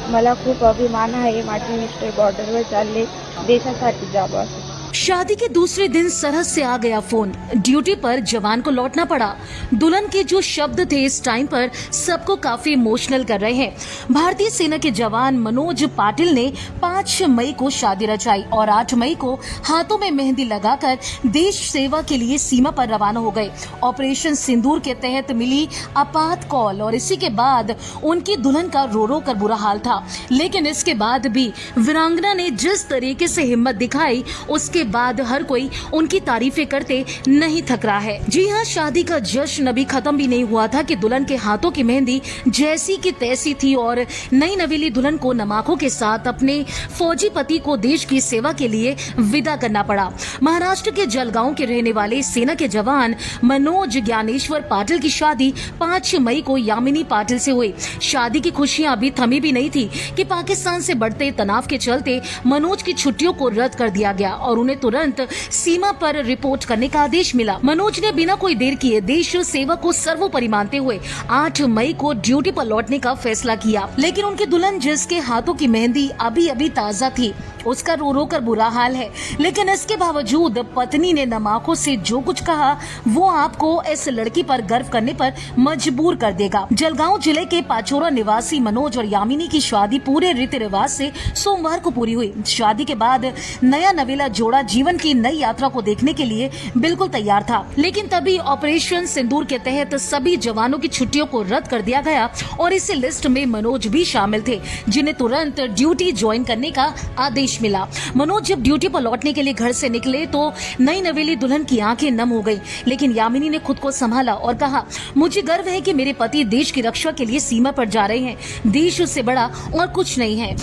मला खूप अभिमान आहे. माझे मिस्टर बॉर्डरवर चालले देशासाठी जावं असं. शादी के दूसरे दिन सरहद से आ गया फोन। ड्यूटी पर जवान को लौटना पड़ा। दुल्हन के जो शब्द थे इस टाइम पर सबको काफी इमोशनल कर रहे हैं। भारतीय सेना के जवान मनोज पाटिल ने 5 मई को शादी रचाई और 8 मई को हाथों में मेहंदी लगाकर देश सेवा के लिए सीमा पर रवाना हो गए। ऑपरेशन सिंदूर के तहत मिली आपात कॉल और इसी के बाद उनकी दुल्हन का रो रो कर बुरा हाल था। लेकिन इसके बाद भी वीरांगना ने जिस तरीके से हिम्मत दिखाई उसके बाद हर कोई उनकी तारीफें करते नहीं थक रहा है। जी हाँ, शादी का जश्न अभी खत्म भी नहीं हुआ था कि दुल्हन के हाथों की मेहंदी जैसी की तैसी थी और नई नवेली दुल्हन को नमाकों के साथ अपने फौजी पति को देश की सेवा के लिए विदा करना पड़ा। महाराष्ट्र के जलगांव के रहने वाले सेना के जवान मनोज ज्ञानेश्वर पाटिल की शादी 5 मई को यामिनी पाटिल से हुई। शादी की खुशियां अभी थमी भी नहीं थी कि पाकिस्तान से बढ़ते तनाव के चलते मनोज की छुट्टियों को रद्द कर दिया गया और उन्हें तुरंत सीमा पर रिपोर्ट करने का आदेश मिला। मनोज ने बिना कोई देर किए देश सेवा को सर्वोपरि मानते हुए 8 मई को ड्यूटी पर लौटने का फैसला किया। लेकिन उनकी दुल्हन जिसके हाथों की मेहंदी अभी अभी ताजा थी उसका रो रो कर बुरा हाल है। लेकिन इसके बावजूद पत्नी ने नमाकों से जो कुछ कहा वो आपको इस लड़की पर गर्व करने पर मजबूर कर देगा। जलगांव जिले के पाचोरा निवासी मनोज और यामिनी की शादी पूरे रीति रिवाज से सोमवार को पूरी हुई। शादी के बाद नया नवेला जोड़ा जीवन की नई यात्रा को देखने के लिए बिल्कुल तैयार था। लेकिन तभी ऑपरेशन सिंदूर के तहत सभी जवानों की छुट्टियों को रद्द कर दिया गया और इस लिस्ट में मनोज भी शामिल थे जिन्हें तुरंत ड्यूटी ज्वाइन करने का आदेश मिला। मनोज जब ड्यूटी पर लौटने के लिए घर से निकले तो नई नवेली दुल्हन की आंखें नम हो गई। लेकिन यामिनी ने खुद को संभाला और कहा, मुझे गर्व है कि मेरे पति देश की रक्षा के लिए सीमा पर जा रहे हैं। देश उससे बड़ा और कुछ नहीं है।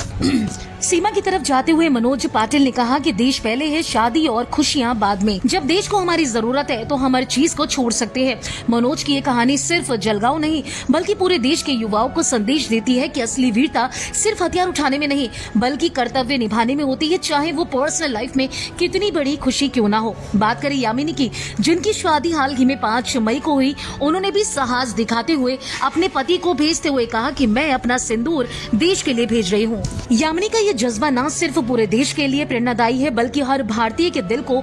सीमा की तरफ जाते हुए मनोज पाटिल ने कहा कि देश पहले है, शादी और खुशियां बाद में। जब देश को हमारी जरूरत है तो हम हर चीज को छोड़ सकते हैं। मनोज की ये कहानी सिर्फ जलगांव नहीं बल्कि पूरे देश के युवाओं को संदेश देती है कि असली वीरता सिर्फ हथियार उठाने में नहीं बल्कि कर्तव्य निभाने में होती है, चाहे वो पर्सनल लाइफ में कितनी बड़ी खुशी क्यों ना हो। बात करें यामिनी की, जिनकी शादी हाल ही में 5 मई को हुई, उन्होंने भी साहस दिखाते हुए अपने पति को भेजते हुए कहा कि मैं अपना सिंदूर देश के लिए भेज रही हूँ। यामिनी का ये जज्बा न सिर्फ पूरे देश के लिए प्रेरणादायी है बल्कि हर भारतीय के दिल को